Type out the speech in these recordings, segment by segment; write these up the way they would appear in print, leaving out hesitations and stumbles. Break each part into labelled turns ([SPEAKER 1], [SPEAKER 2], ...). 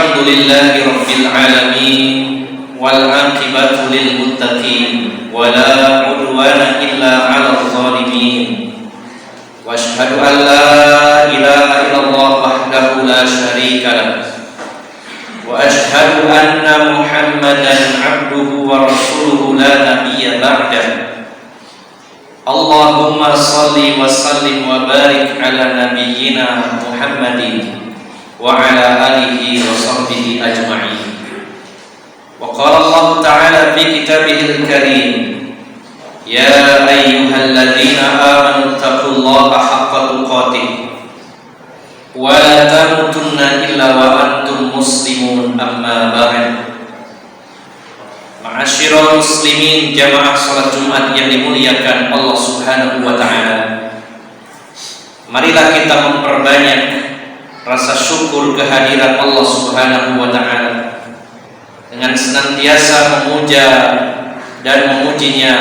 [SPEAKER 1] Alhamdulillahi Rabbil Alamin wal aqibatu lil muttaqin wala udwana illa 'alal zalimin wa asyhadu an la ilaha illallah wahdahu la syarika lah wa asyhadu anna Muhammadan 'abduhu wa rasuluhu la nabiyya ba'dah. Allahumma salli wa sallim wa barik ala nabiyyina Muhammadin wa ala alihi wa sahbihi ajma'in. Wa qala Allah ta'ala fi kitabihil karim, ya ayyuhalladzina amanu taqullaha haqqa tuqatih wa la tamutunna illa wa antum muslimun, amma ba'd. Ma'asyiral muslimin, jamaah salat Jumat yang dimuliakan Allah Subhanahu wa ta'ala, marilah kita memperbanyak rasa syukur kehadiran Allah Subhanahu wa ta'ala dengan senantiasa memuja dan memujinya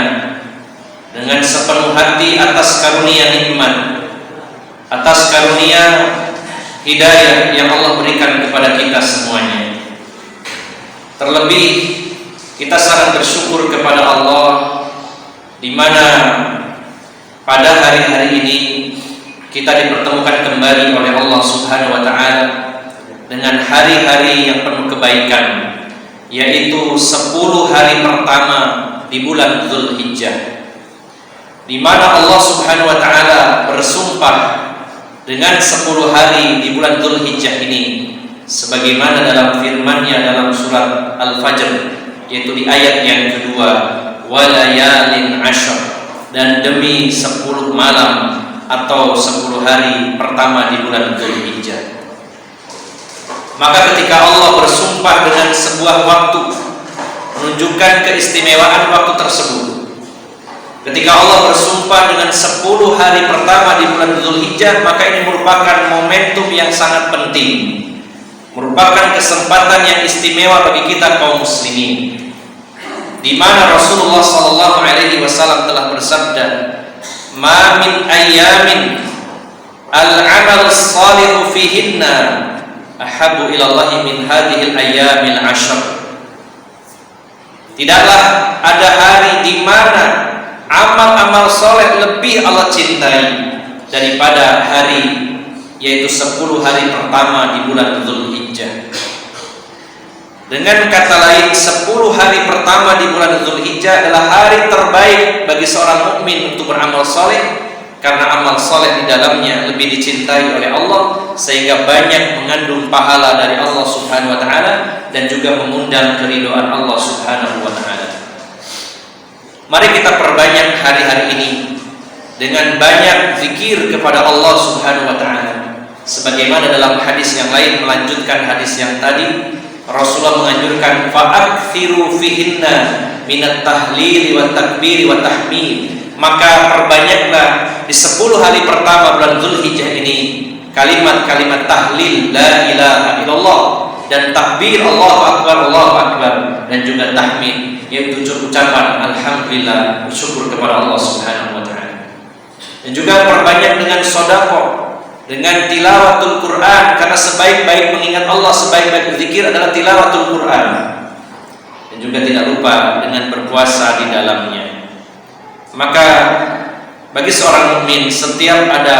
[SPEAKER 1] dengan sepenuh hati atas karunia nikmat, atas karunia hidayah yang Allah berikan kepada kita semuanya. Terlebih kita sangat bersyukur kepada Allah di mana pada hari-hari ini kita dipertemukan kembali oleh Allah Subhanahu wa ta'ala dengan hari-hari yang penuh kebaikan, yaitu 10 hari pertama di bulan Dzulhijjah, di mana Allah Subhanahu wa ta'ala bersumpah dengan 10 hari di bulan Dzulhijjah ini sebagaimana dalam firman-Nya dalam surat Al-Fajr, yaitu di ayat yang kedua, walayalin ashr, dan demi 10 malam atau 10 hari pertama di bulan Dzulhijjah. Maka ketika Allah bersumpah dengan sebuah waktu, menunjukkan keistimewaan waktu tersebut. Ketika Allah bersumpah dengan 10 hari pertama di bulan Dzulhijjah, maka ini merupakan momentum yang sangat penting, merupakan kesempatan yang istimewa bagi kita kaum muslimin, di mana Rasulullah SAW telah bersabda, ma min ayyamin al-amal salihu fihinna ahabbu ilallahi min hadhil ayyamil ashr. Tidaklah ada hari di mana amal-amal soleh lebih Allah cintai daripada hari, yaitu 10 hari pertama di bulan Dzulhijjah. Dengan kata lain, 10 hari pertama di bulan Dzulhijjah adalah hari terbaik bagi seorang mukmin untuk beramal soleh, karena amal soleh di dalamnya lebih dicintai oleh Allah, sehingga banyak mengandung pahala dari Allah Subhanahu wa ta'ala dan juga mengundang keridhaan Allah Subhanahu wa ta'ala. Mari kita perbanyak hari-hari ini dengan banyak zikir kepada Allah Subhanahu wa ta'ala, sebagaimana dalam hadis yang lain melanjutkan hadis yang tadi. Rasulullah menganjurkan fa'akthiru fihinna minat tahlil wa takbir wa tahmid, maka perbanyaklah di 10 hari pertama bulan Dzulhijjah ini kalimat-kalimat tahlil la ilaha illallah dan takbir Allahu akbar dan juga tahmid, yaitu ucapan alhamdulillah, bersyukur kepada Allah Subhanahu wa ta'ala. Dan juga perbanyak dengan sedekah, dengan tilawatul Quran, karena sebaik-baik mengingat Allah, sebaik-baik berzikir adalah tilawatul Quran. Dan juga tidak lupa dengan berpuasa di dalamnya. Maka bagi seorang mukmin, setiap ada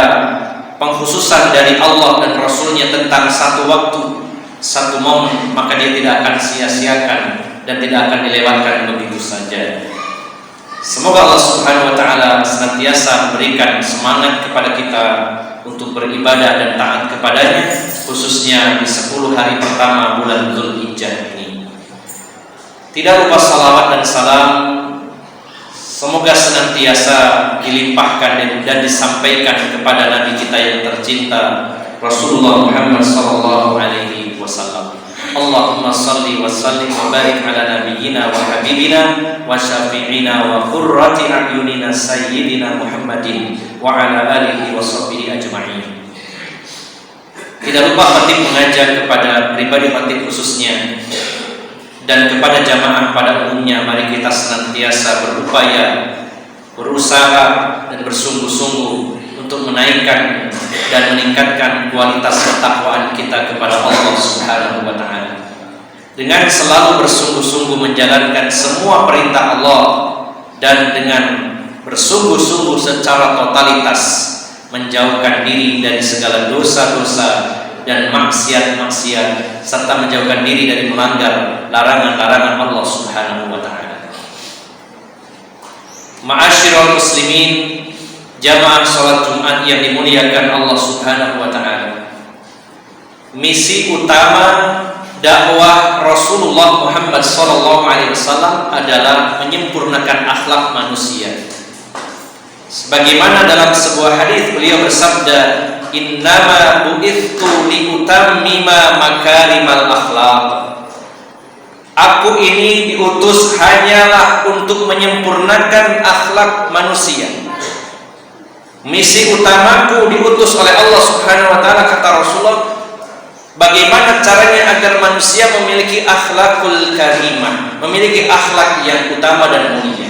[SPEAKER 1] pengkhususan dari Allah dan Rasulnya tentang satu waktu, satu momen, maka dia tidak akan sia-siakan dan tidak akan dilewatkan begitu saja. Semoga Allah Subhanahu wa ta'ala senantiasa memberikan semangat kepada kita untuk beribadah dan taat kepadanya, khususnya di 10 hari pertama bulan Dzulhijjah ini. Tidak lupa salawat dan salam semoga senantiasa dilimpahkan dan disampaikan kepada Nabi kita yang tercinta, Rasulullah Muhammad sallallahu alaihi wasallam. Allahumma salli wa sallim wa barik ala nabiyyina wa habibina wa syafi'ina wa qurrati a'yunina sayyidina Muhammadin wa ala alihi wa sahbihi ajma'in. Tidak lupa khatib mengajak kepada pribadi khatib khususnya dan kepada jamaah pada umumnya, mari kita senantiasa berupaya, berusaha dan bersungguh-sungguh untuk menaikkan dan meningkatkan kualitas ketakwaan kita kepada Allah Subhanahu wa ta'ala. dengan selalu bersungguh-sungguh menjalankan semua perintah Allah dan dengan bersungguh-sungguh secara totalitas menjauhkan diri dari segala dosa-dosa dan maksiat-maksiat, serta menjauhkan diri dari melanggar larangan-larangan Allah Subhanahu wa taala. Ma'asyiral muslimin, jamaah salat Jumat yang dimuliakan Allah Subhanahu wa taala. Misi utama dakwah Rasulullah Muhammad SAW adalah menyempurnakan akhlak manusia. Sebagaimana dalam sebuah hadis beliau bersabda, "Innama bu'ithu liutammima makarimal akhlaq." Aku ini diutus hanyalah untuk menyempurnakan akhlak manusia. Misi utamaku diutus oleh Allah Subhanahu wa taala, kata Rasulullah, bagaimana caranya agar manusia memiliki akhlakul karimah, memiliki akhlak yang utama dan mulia.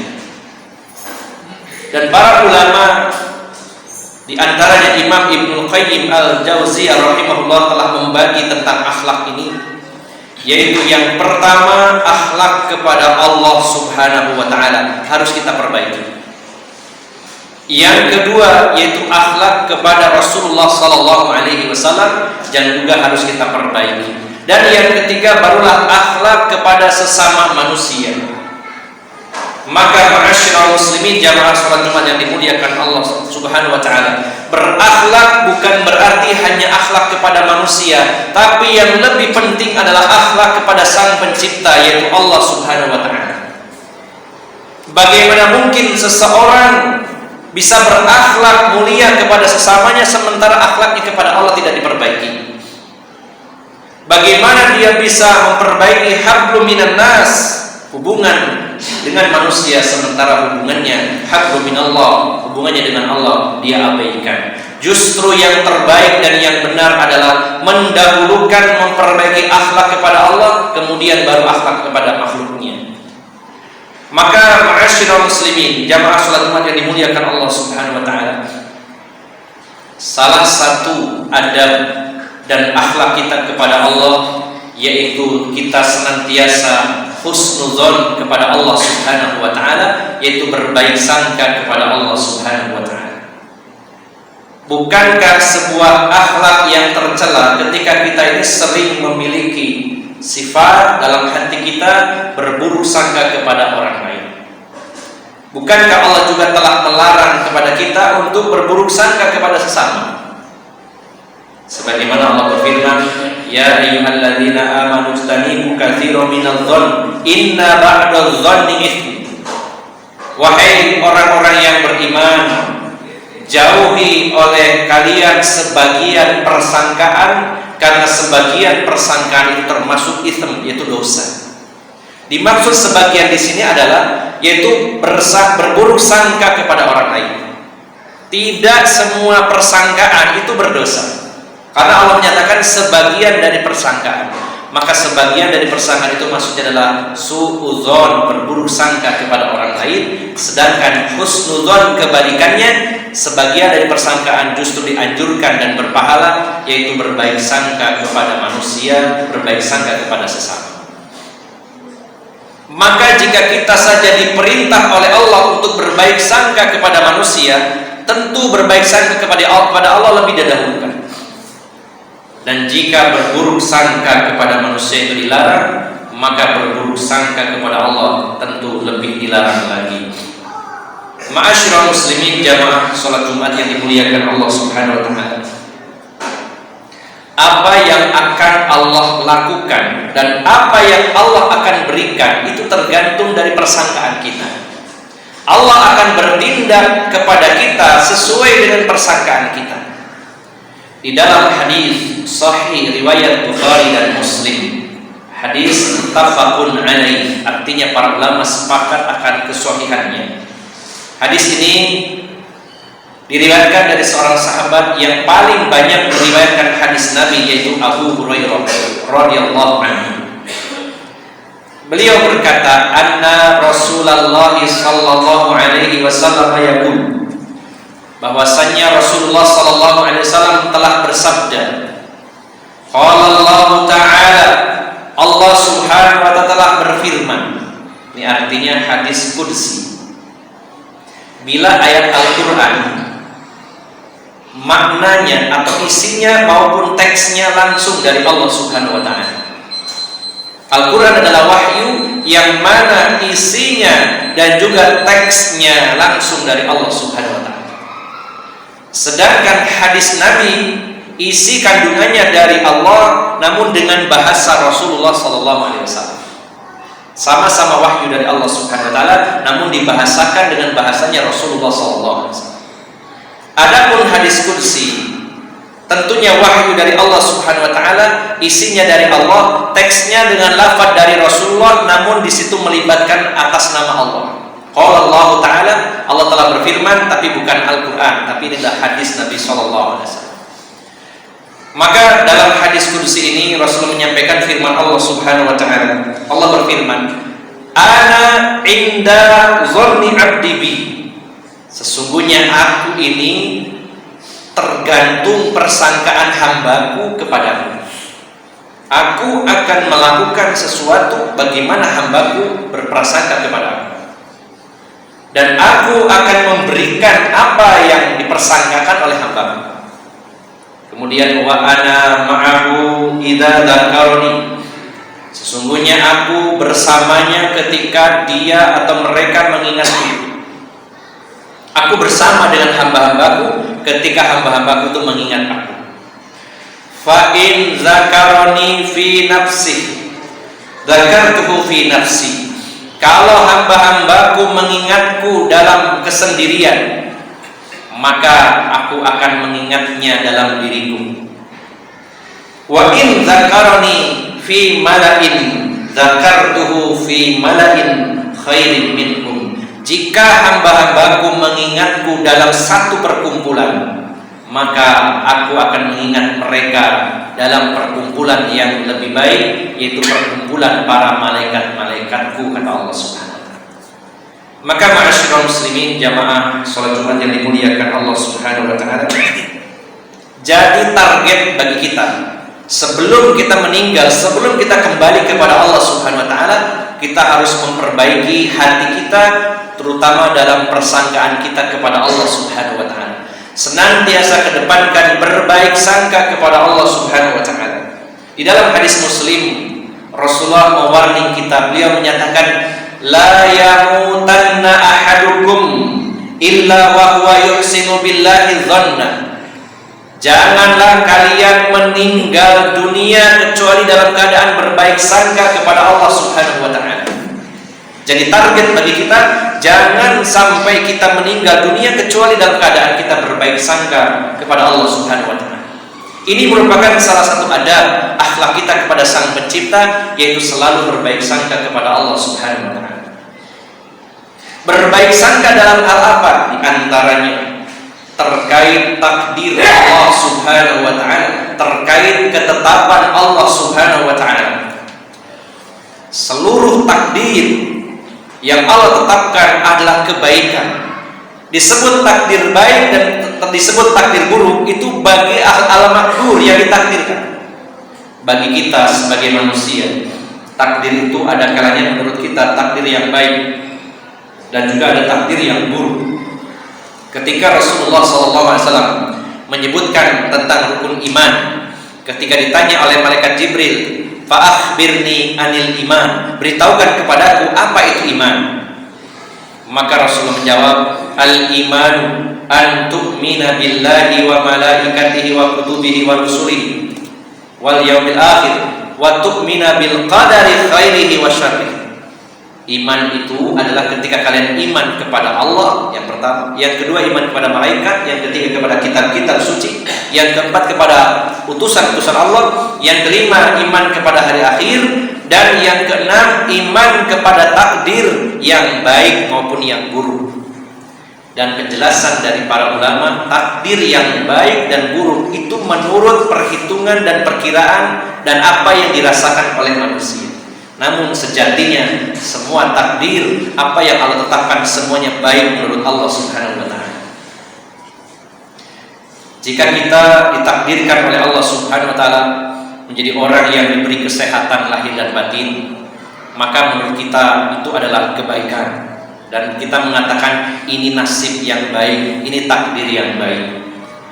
[SPEAKER 1] Dan para ulama, di antaranya Imam Ibnu Qayyim Al-Jauziyah rahimahullah, telah membagi tentang akhlak ini, yaitu yang pertama, akhlak kepada Allah Subhanahu wa taala harus kita perbaiki. Yang kedua, yaitu akhlak kepada Rasulullah sallallahu alaihi wasallam yang juga harus kita perbaiki. Dan yang ketiga barulah akhlak kepada sesama manusia. Maka ma'asyiral muslimin, jamaah salat Jumat yang dimuliakan Allah Subhanahu wa taala, berakhlak bukan berarti hanya akhlak kepada manusia, tapi yang lebih penting adalah akhlak kepada Sang Pencipta, yaitu Allah Subhanahu wa taala. Bagaimana mungkin seseorang bisa berakhlak mulia kepada sesamanya sementara akhlaknya kepada Allah tidak diperbaiki? Bagaimana dia bisa memperbaiki hablum minan nas, hubungan dengan manusia, sementara hubungannya hablum minallah, hubungannya dengan Allah, dia abaikan? Justru yang terbaik dan yang benar adalah mendahulukan memperbaiki akhlak kepada Allah, kemudian baru akhlak kepada makhluknya. Maka ma'asyiral muslimin, jamaah salat Jumat yang dimuliakan Allah Subhanahu wa taala, salah satu adab dan akhlak kita kepada Allah yaitu kita senantiasa husnuzon kepada Allah Subhanahu wa taala, yaitu berbaik sangka kepada Allah Subhanahu wa taala. Bukankah sebuah akhlak yang tercela ketika kita ini sering memiliki sifat dalam hati kita berburuk sangka kepada orang lain? Bukankah Allah juga telah melarang kepada kita untuk berburuk sangka kepada sesama? Sebagaimana Allah berfirman, "Ya ayyuhalladzina amanu ijtanibu katsiran minadh-dhann, inna ba'dadh-dhanni itsm." Wahai orang-orang yang beriman, jauhi oleh kalian sebagian persangkaan, karena sebagian persangkaan itu termasuk itsm, yaitu dosa. Dimaksud sebagian di sini adalah yaitu berburuk sangka kepada orang lain. Tidak semua persangkaan itu berdosa, karena Allah menyatakan sebagian dari persangkaan. Maka sebagian dari persangkaan itu maksudnya adalah su'udzon, berburuk sangka kepada orang lain. Sedangkan husnudzon kebalikannya, sebagian dari persangkaan justru dianjurkan dan berpahala, yaitu berbaik sangka kepada manusia, berbaik sangka kepada sesama. Maka jika kita saja diperintah oleh Allah untuk berbaik sangka kepada manusia, tentu berbaik sangka kepada Allah lebih didahulukan. Dan jika berburuk sangka kepada manusia itu dilarang, maka berburuk sangka kepada Allah tentu lebih dilarang lagi. Ma'asyiral muslimin, jamaah salat Jumat yang dimuliakan Allah Subhanahu wa taala, apa yang akan Allah lakukan dan apa yang Allah akan berikan itu tergantung dari persangkaan kita. Allah akan bertindak kepada kita sesuai dengan persangkaan kita. Di dalam hadis sahih riwayat Bukhari dan Muslim, hadis muttafaqun alaih, artinya para ulama sepakat akan kesahihannya. Hadis ini diriwayatkan dari seorang sahabat yang paling banyak meriwayatkan hadis Nabi, yaitu Abu Hurairah radhiyallahu anhu. Beliau berkata, "Anna Rasulullah sallallahu alaihi wasallam yaqul," bahwasanya Rasulullah sallallahu alaihi wasallam telah bersabda, "Qala Allah Ta'ala, Allah Subhanahu wa ta'ala berfirman. Ini artinya hadis qudsi. Bila ayat Al-Qur'an maknanya atau isinya maupun teksnya langsung dari Allah Subhanahu wa ta'ala. Al-Quran adalah wahyu yang mana isinya dan juga teksnya langsung dari Allah Subhanahu wa ta'ala. Sedangkan hadis Nabi isi kandungannya dari Allah namun dengan bahasa Rasulullah SAW. Sama-sama wahyu dari Allah Subhanahu wa ta'ala namun dibahasakan dengan bahasanya Rasulullah SAW. Adapun hadis qudsi tentunya wahyu dari Allah Subhanahu wa ta'ala, isinya dari Allah, teksnya dengan lafaz dari Rasulullah namun di situ melibatkan atas nama Allah. Qala Allah ta'ala, Allah telah berfirman, tapi bukan Al-Qur'an, tapi ini adalah hadis Nabi sallallahu alaihi wasallam. Maka dalam hadis qudsi ini Rasul menyampaikan firman Allah Subhanahu wa ta'ala. Allah berfirman, "Ana inda dhanni 'abdi bi." Sesungguhnya aku ini tergantung persangkaan hambaku kepadaku. Aku akan melakukan sesuatu bagaimana hambaku berprasangka kepadaku, dan aku akan memberikan apa yang dipersangkakan oleh hambaku. Kemudian wa ana ma'ahu idza dzakarani. Sesungguhnya aku bersamanya ketika dia atau mereka mengingatku. Aku bersama dengan hamba-hambaku ketika hamba-hambaku itu mengingat aku. Fa in zakaroni fi nafsi dzakartuhu fi nafsi. Kalau hamba-hambaku mengingatku dalam kesendirian, maka aku akan mengingatnya dalam diriku. Wa in zakaroni fi mala'in dzakartuhu fi mala'in khairin minhum. Jika hamba-hambaku mengingatku dalam satu perkumpulan, maka aku akan mengingat mereka dalam perkumpulan yang lebih baik, yaitu perkumpulan para malaikat-malaikatku, kata Allah Subhanahu wa ta'ala. Maka ma'asyiral muslimin, jamaah salat Jumat yang dimuliakan Allah Subhanahu wa ta'ala, jadi target bagi kita sebelum kita meninggal, sebelum kita kembali kepada Allah Subhanahu wa ta'ala, kita harus memperbaiki hati kita, terutama dalam persangkaan kita kepada Allah Subhanahu wa ta'ala. Senantiasa kedepankan berbaik sangka kepada Allah Subhanahu wa ta'ala. Di dalam hadis Muslim, Rasulullah mewarning kita. Beliau menyatakan, la yamutanna ahadukum illa wa huwa yuhsinu billahi dhanna. Janganlah kalian meninggal dunia kecuali dalam keadaan berbaik sangka kepada Allah Subhanahu wa ta'ala. Jadi target bagi kita, jangan sampai kita meninggal dunia kecuali dalam keadaan kita berbaik sangka kepada Allah Subhanahu wa ta'ala. Ini merupakan salah satu adab akhlak kita kepada Sang Pencipta, yaitu selalu berbaik sangka kepada Allah Subhanahu wa ta'ala. Berbaik sangka dalam hal apa? Di antaranya terkait takdir Allah Subhanahu wa ta'ala, terkait ketetapan Allah Subhanahu wa ta'ala. Seluruh takdir yang Allah tetapkan adalah kebaikan. Disebut takdir baik dan disebut takdir buruk itu bagi al-makdur yang ditakdirkan. Bagi kita sebagai manusia, takdir itu ada kalanya menurut kita takdir yang baik dan juga ada takdir yang buruk. Ketika Rasulullah SAW menyebutkan tentang rukun iman, ketika ditanya oleh malaikat Jibril, fa'akhbirni anil iman, beritahukan kepadaku apa itu iman. Maka Rasulullah menjawab, al-iman an tu'mina billahi wa malaikatihi wa kutubihi wa rusulihi wal yaumil akhir wa tu'mina bil qadari khairihi wa syarrihi. Iman itu adalah ketika kalian iman kepada Allah, yang pertama, yang kedua iman kepada malaikat, yang ketiga kepada kitab-kitab suci, yang keempat kepada utusan-utusan Allah, yang kelima iman kepada hari akhir, dan yang keenam iman kepada takdir yang baik maupun yang buruk. Dan penjelasan dari para ulama, takdir yang baik dan buruk itu menurut perhitungan dan perkiraan dan apa yang dirasakan oleh manusia. Namun sejatinya semua takdir, apa yang Allah tetapkan, semuanya baik menurut Allah Subhanahu wa ta'ala. Jika kita ditakdirkan oleh Allah Subhanahu wa ta'ala menjadi orang yang diberi kesehatan lahir dan batin, maka menurut kita itu adalah kebaikan. Dan kita mengatakan ini nasib yang baik, ini takdir yang baik.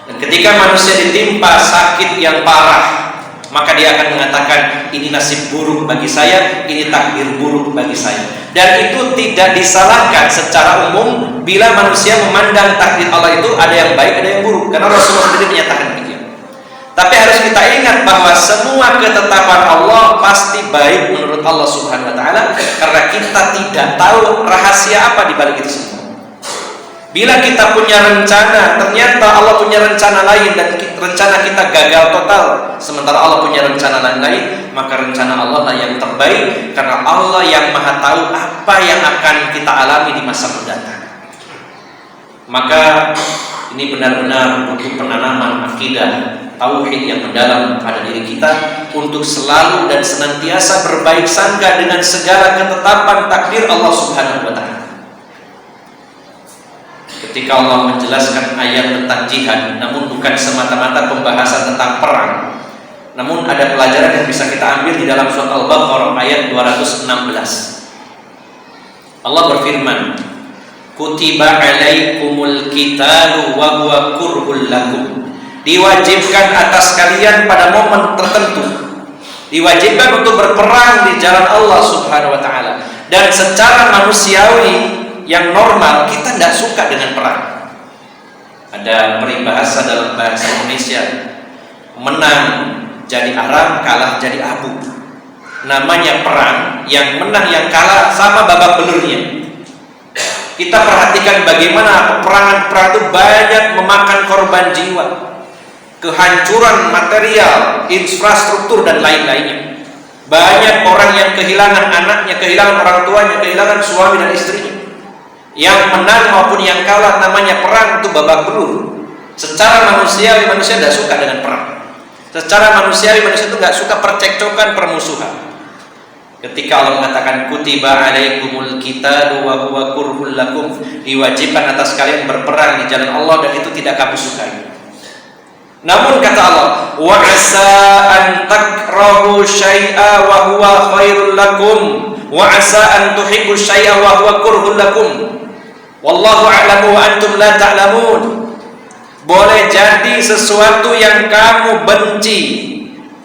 [SPEAKER 1] Dan ketika manusia ditimpa sakit yang parah, maka dia akan mengatakan ini nasib buruk bagi saya, ini takdir buruk bagi saya. Dan itu tidak disalahkan secara umum bila manusia memandang takdir Allah itu ada yang baik, ada yang buruk, karena Rasulullah sendiri menyatakan demikian. Tapi harus kita ingat bahwa semua ketetapan Allah pasti baik menurut Allah Subhanahu wa taala, karena kita tidak tahu rahasia apa di balik itu semua. Bila kita punya rencana, ternyata Allah punya rencana lain dan rencana kita gagal total, sementara Allah punya rencana lain, maka rencana Allah lah yang terbaik, karena Allah yang Maha tahu apa yang akan kita alami di masa mendatang. Maka ini benar-benar butuh penanaman akidah tauhid yang mendalam pada diri kita untuk selalu dan senantiasa berbaik sangka dengan segala ketetapan takdir Allah Subhanahu wa taala. Ketika Allah menjelaskan ayat tentang jihad, namun bukan semata-mata pembahasan tentang perang, namun ada pelajaran yang bisa kita ambil di dalam surat Al-Baqarah ayat 216. Allah berfirman, kutiba alaikumul qitalu wa huwa kurhul lakum. Diwajibkan atas kalian pada momen tertentu, diwajibkan untuk berperang di jalan Allah Subhanahu wa taala. Dan secara manusiawi yang normal kita tidak suka dengan perang. Ada peribahasa dalam bahasa Indonesia, menang jadi arang, kalah jadi abu. Namanya perang, yang menang yang kalah sama babak belurnya. Kita perhatikan bagaimana peperangan-perang itu banyak memakan korban jiwa, kehancuran material, infrastruktur dan lain-lainnya. Banyak orang yang kehilangan anaknya, kehilangan orang tuanya, kehilangan suami dan istrinya. Yang menang maupun yang kalah, namanya perang itu babak belur. Secara manusiawi manusia tidak suka dengan perang. Secara manusiawi manusia itu tidak suka percekcokan, permusuhan. Ketika Allah mengatakan kutiba alaikumul qitalu wa huwa kurhul lakum, diwajibkan atas kalian berperang di jalan Allah dan itu tidak kamu sukai. Namun kata Allah, wa asa an takrahu syai'a wa huwa khairul lakum wa asa an tuhibbu syai'a wa huwa kurhul lakum. Wallahu a'lamu wa antum la ta'lamun. Boleh jadi sesuatu yang kamu benci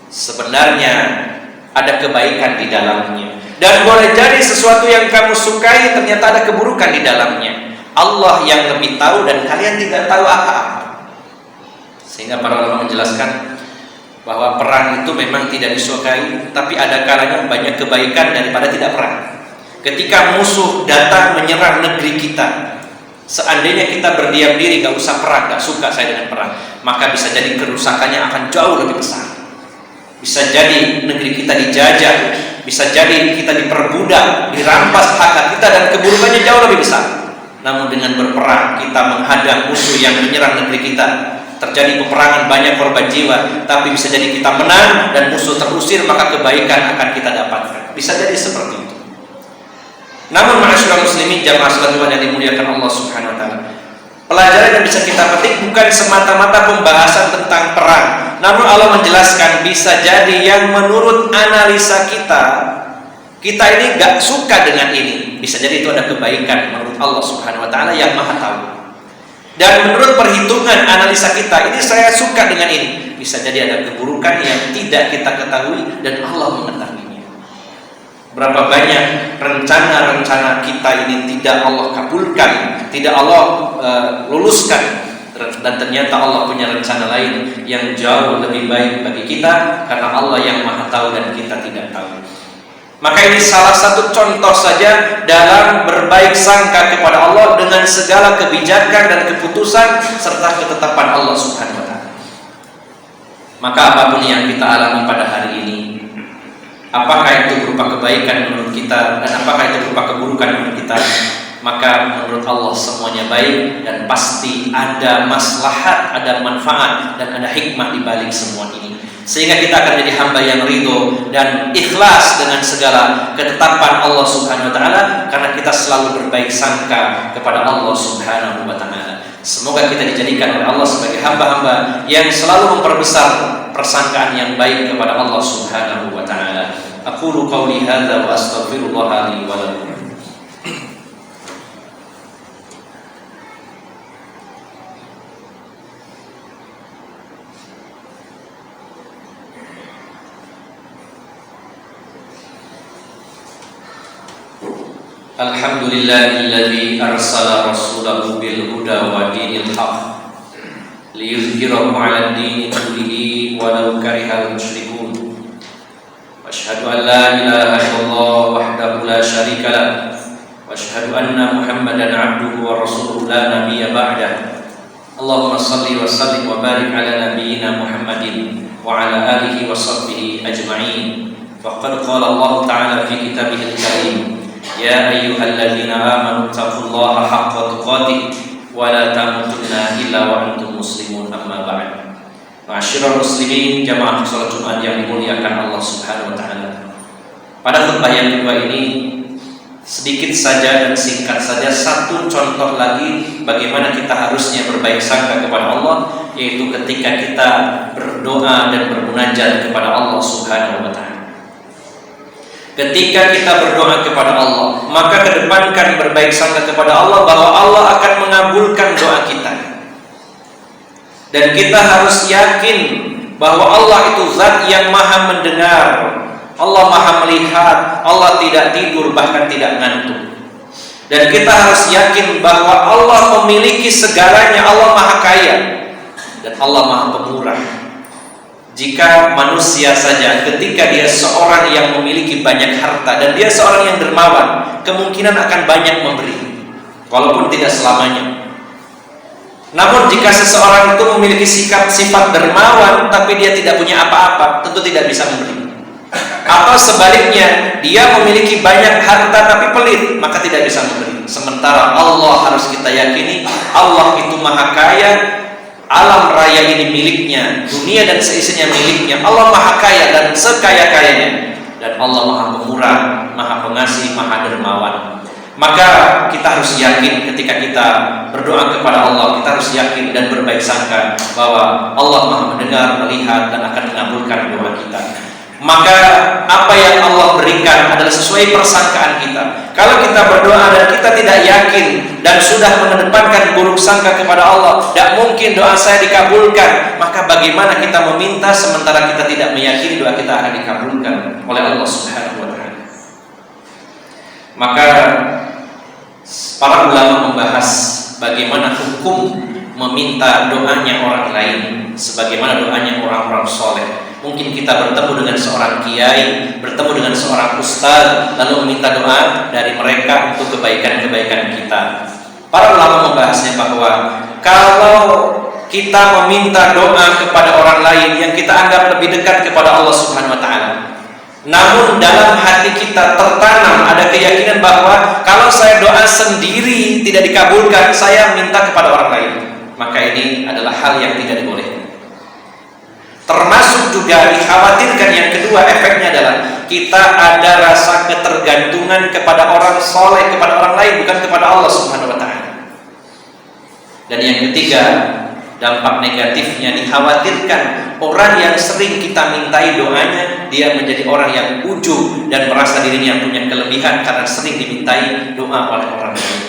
[SPEAKER 1] sebenarnya ada kebaikan di dalamnya, dan boleh jadi sesuatu yang kamu sukai ternyata ada keburukan di dalamnya. Allah yang lebih tahu dan kalian tidak tahu apa-apa. Sehingga para ulama menjelaskan bahwa perang itu memang tidak disukai, tapi ada kalanya banyak kebaikan daripada tidak perang. Ketika musuh datang menyerang negeri kita, seandainya kita berdiam diri, gak usah perang, gak suka saya dengan perang, maka bisa jadi kerusakannya akan jauh lebih besar. Bisa jadi negeri kita dijajah, bisa jadi kita diperbudak, dirampas hak kita, dan keburukannya jauh lebih besar. Namun dengan berperang kita menghadang musuh yang menyerang negeri kita, terjadi peperangan, banyak korban jiwa, tapi bisa jadi kita menang dan musuh terusir, maka kebaikan akan kita dapatkan. Bisa jadi seperti itu. Namun ma'asyiral muslimin jamaah salat Jumat yang dimuliakan Allah Subhanahu wa taala, pelajaran yang bisa kita petik bukan semata-mata pembahasan tentang perang, namun Allah menjelaskan bisa jadi yang menurut analisa kita ini gak suka dengan ini, bisa jadi itu ada kebaikan menurut Allah Subhanahu wa taala yang Maha tahu. Dan menurut perhitungan analisa kita, ini saya suka dengan ini, bisa jadi ada keburukan yang tidak kita ketahui dan Allah mengetahuinya. Berapa banyak rencana-rencana kita ini tidak Allah kabulkan, tidak Allah luluskan, dan ternyata Allah punya rencana lain yang jauh lebih baik bagi kita, karena Allah yang Maha tahu dan kita tidak tahu. Maka ini salah satu contoh saja dalam berbaik sangka kepada Allah dengan segala kebijakan dan keputusan serta ketetapan Allah Subhanahu wa taala. Maka apapun yang kita alami pada hari ini, apakah itu berupa kebaikan menurut kita dan apakah itu berupa keburukan menurut kita, maka menurut Allah semuanya baik dan pasti ada maslahat, ada manfaat dan ada hikmah di balik semua ini, sehingga kita akan jadi hamba yang ridho dan ikhlas dengan segala ketetapan Allah Subhanahu wa taala, karena kita selalu berbaik sangka kepada Allah Subhanahu wa taala. Semoga kita dijadikan oleh Allah sebagai hamba-hamba yang selalu memperbesar persangkaan yang baik kepada Allah Subhanahu wa taala. Aqulu qauli hadza wa astaghfirullah li wa lakum. Alhamdulillahilladzi arsala rasulahu bil huda wa dinil haqq liyuzhirahu 'alad dini kullihi walau karihal musyrikun. Wa asyhadu an la ilaha illallah wahdahu la syarika lah wa asyhadu anna Muhammadan 'abduhu wa rasuluhu la nabiyya ba'dah. Allahumma shalli wa sallim wa barik ala nabiyyina Muhammadin wa ala alihi wa sahbihi ajma'in. Faqad qala Allah ta'ala fi kitabihil karim, ya ayyuhalladzina amanu taqullaha haqqa tuqatih wa la tamutunna illa wa antum muslimun, amma ba'd. Ma'asyiral muslimin, jamaah salat Jumat yang dimuliakan Allah Subhanahu wa taala. Pada khutbah yang kedua ini sedikit saja dan singkat saja satu contoh lagi bagaimana kita harusnya berbaik sangka kepada Allah, yaitu ketika kita berdoa dan bermunajat kepada Allah Subhanahu wa taala. Ketika kita berdoa kepada Allah, maka kedepankan berbaik sangka kepada Allah bahwa Allah akan mengabulkan doa kita. Dan kita harus yakin bahwa Allah itu zat yang maha mendengar, Allah maha melihat, Allah tidak tidur bahkan tidak ngantuk. Dan kita harus yakin bahwa Allah memiliki segalanya, Allah maha kaya dan Allah maha pemurah. Jika manusia saja ketika dia seorang yang memiliki banyak harta dan dia seorang yang dermawan, kemungkinan akan banyak memberi, walaupun tidak selamanya. Namun jika seseorang itu memiliki sifat dermawan tapi dia tidak punya apa-apa, tentu tidak bisa memberi. Atau sebaliknya, dia memiliki banyak harta tapi pelit, maka tidak bisa memberi. Sementara Allah harus kita yakini, Allah itu maha kaya, alam raya ini miliknya, dunia dan seisinya miliknya. Allah maha kaya dan sekaya-kayanya, dan Allah maha pemurah, maha pengasih, maha dermawan. Maka kita harus yakin ketika kita berdoa kepada Allah, kita harus yakin dan berbaik sangka bahwa Allah maha mendengar, melihat, dan akan mengabulkan doa kita. Maka apa yang Allah berikan adalah sesuai persangkaan kita. Kalau kita berdoa dan kita tidak yakin dan sudah mengedepankan buruk sangka kepada Allah, tidak mungkin doa saya dikabulkan, maka bagaimana kita meminta sementara kita tidak meyakini doa kita akan dikabulkan oleh Allah Subhanahu wa taala. Maka para ulama membahas bagaimana hukum meminta doanya orang lain sebagaimana doanya orang-orang soleh. Mungkin kita bertemu dengan seorang kiai, bertemu dengan seorang ustaz, lalu meminta doa dari mereka untuk kebaikan-kebaikan kita. Para ulama membahasnya bahwa kalau kita meminta doa kepada orang lain yang kita anggap lebih dekat kepada Allah Subhanahu wa taala, namun dalam hati kita tertanam ada keyakinan bahwa kalau saya doa sendiri tidak dikabulkan, saya minta kepada orang lain, maka ini adalah hal yang tidak dibolehkan. Termasuk juga dikhawatirkan yang kedua, efeknya adalah kita ada rasa ketergantungan kepada orang soleh, kepada orang lain, bukan kepada Allah Subhanahu wa taala. Dan yang ketiga, dampak negatifnya dikhawatirkan orang yang sering kita mintai doanya, dia menjadi orang yang ujub dan merasa dirinya punya kelebihan karena sering dimintai doa oleh orang lain.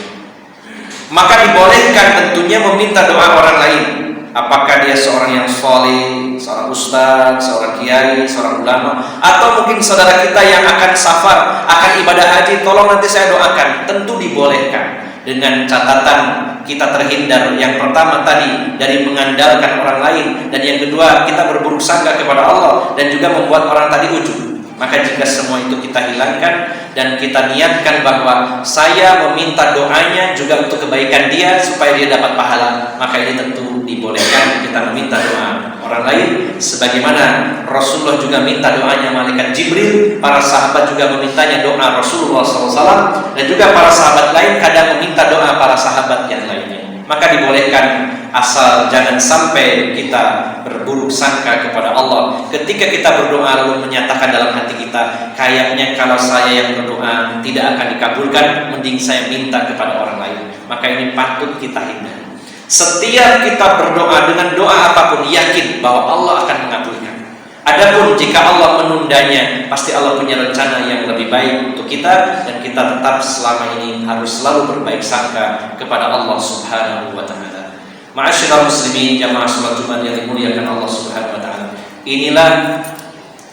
[SPEAKER 1] Maka dibolehkan tentunya meminta doa orang lain. Apakah dia seorang yang soleh, seorang ustaz, seorang kiai, seorang ulama, atau mungkin saudara kita yang akan safar, akan ibadah haji, tolong nanti saya doakan. Tentu dibolehkan dengan catatan kita terhindar yang pertama tadi dari mengandalkan orang lain, dan yang kedua kita berburuk sangka kepada Allah dan juga membuat orang tadi ujub. Maka jika semua itu kita hilangkan dan kita niatkan bahwa saya meminta doanya juga untuk kebaikan dia supaya dia dapat pahala, maka ini tentu dibolehkan kita meminta doa orang lain sebagaimana Rasulullah juga minta doanya malaikat Jibril, para sahabat juga memintanya doa Rasulullah SAW, dan juga para sahabat lain kadang meminta doa para sahabat yang lainnya. Maka dibolehkan, asal jangan sampai kita berburuk sangka kepada Allah ketika kita berdoa lalu menyatakan dalam hati kita, kayaknya kalau saya yang berdoa tidak akan dikabulkan, mending saya minta kepada orang lain. Maka ini patut kita hindari. Setiap kita berdoa dengan doa apapun, yakin bahwa Allah akan mengabulkan. Adapun jika Allah menundanya, pasti Allah punya rencana yang lebih baik untuk kita, dan kita tetap selama ini harus selalu berbaik sangka kepada Allah Subhanahu wa taala. Ma'asyiral muslimin, jamaah salat Jumat yang dimuliakan Allah Subhanahu wa taala. Inilah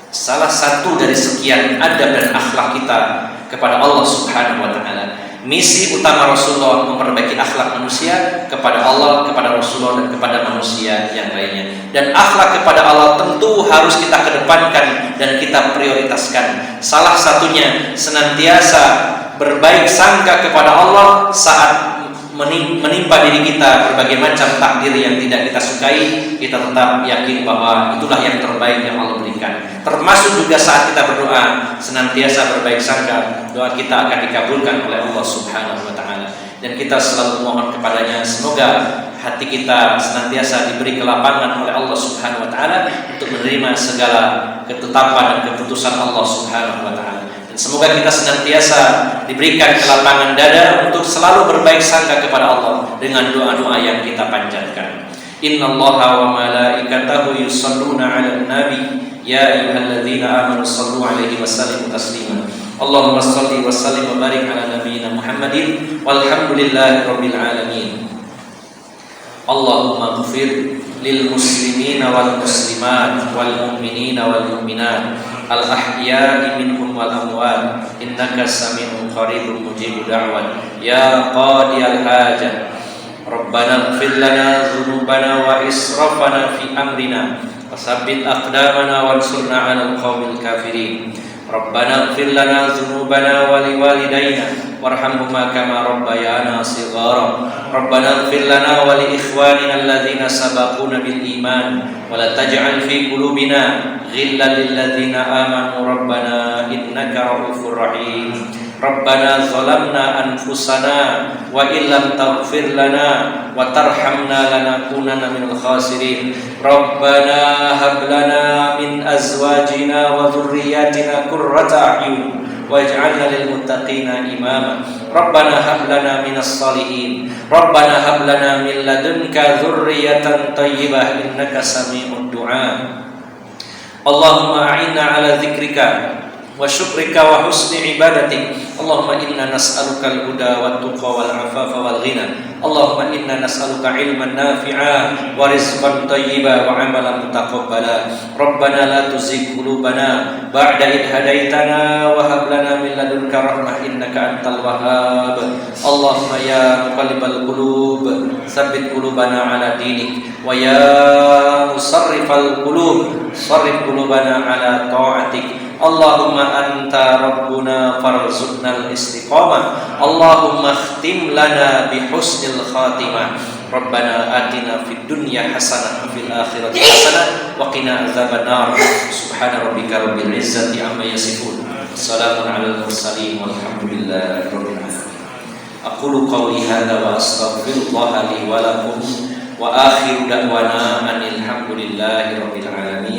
[SPEAKER 1] salah satu dari sekian adab dan akhlak kita kepada Allah Subhanahu wa taala. Misi utama Rasulullah memperbaiki akhlak manusia kepada Allah, kepada Rasulullah, dan kepada manusia yang lainnya. Dan akhlak kepada Allah tentu harus kita kedepankan dan kita prioritaskan. Salah satunya senantiasa berbaik sangka kepada Allah saat menimpa diri kita berbagai macam takdir yang tidak kita sukai. Kita tetap yakin bahwa itulah yang terbaik yang Allah berikan. Termasuk juga saat kita berdoa, senantiasa berbaik sangka, doa kita akan dikabulkan oleh Allah Subhanahu wa taala. Dan kita selalu mohon kepadanya, semoga hati kita senantiasa diberi kelapangan oleh Allah Subhanahu wa taala untuk menerima segala ketetapan dan keputusan Allah Subhanahu wa taala. Semoga kita senantiasa diberikan kelapangan dada untuk selalu berbaik sangka kepada Allah dengan doa-doa yang kita panjatkan. Innallaha wa malaikatahu yusholluna 'alan nabi ya ayyuhalladzina amanu shallu 'alaihi wa sallimu taslima. Allahumma shalli wa sallim wa barik 'ala nabiyyina Muhammadin walhamdulillahirabbil alamin. Allahumma ighfir lil muslimina wal muslimat wal mu'minina wal mu'minat al ahya'i minhum wal amwat innaka sami'un qaribun mujibud da'wat ya qadiyal hajat. Rabbana ighfir lana dzunubana wa israfana fi amrina wa tsabbit aqdamana wansurna 'alal qaumil kafirin. Rabbana ighfir lana dzunubana wa liwalidayna warhamhuma kama rabbayana shighara. Rabbana ighfir lana wa li ikhwanina alladhina sabaquna bil iman wa la taj'al fi qulubina ghillan lil ladzina amanu rabbana innaka ra'ufur rahim. Rabbana zalamna anfusana wa illam taghfir lana wa tarhamna lanakunanna minal khasirin. Rabbana hab lana min azwajina wa dhurriyyatina qurrata a'yun waj'alna lil muttaqina imama. Rabbana hab lana minas salihin. Rabbana hab lana min ladunka dhurriyyatan thayyibah innaka sami'ud du'a. Allahumma a'inna ala dzikrika wa syukrika wa husni ibadatik. Allahumma inna nas'aluka al-huda wat tuqa wal afafa wal ghina. Allahumma inna nas'aluka ilman nafi'a wa rizqan thayyiba wa amalan mutaqabbala. Rabbana la tuzigh qulubana ba'da idh hadaitana wa hab lana min ladunka rahmah innaka antal wahhab. Allahumma ya muqallibal qulub tsabbit qulubana ala dinik wa ya musarrifal qulub sarrif qulubana ala ta'atik. Allahumma anta rabbuna farzuqnal istiqamah. Allahumma khtim lana bi husnil khatimah. Rabbana atina fid dunya hasanah wa fil akhirati hasanah wa qina adzabannar. Subhana rabbika rabbil izzati amma yasifun. Wassalamun alal mursalin walhamdulillahi rabbil alamin. Aqulu qawli hadza wa astaghfirullaha li wa lakum wa akhiru da'wana anil hamdulillahi rabbil alamin.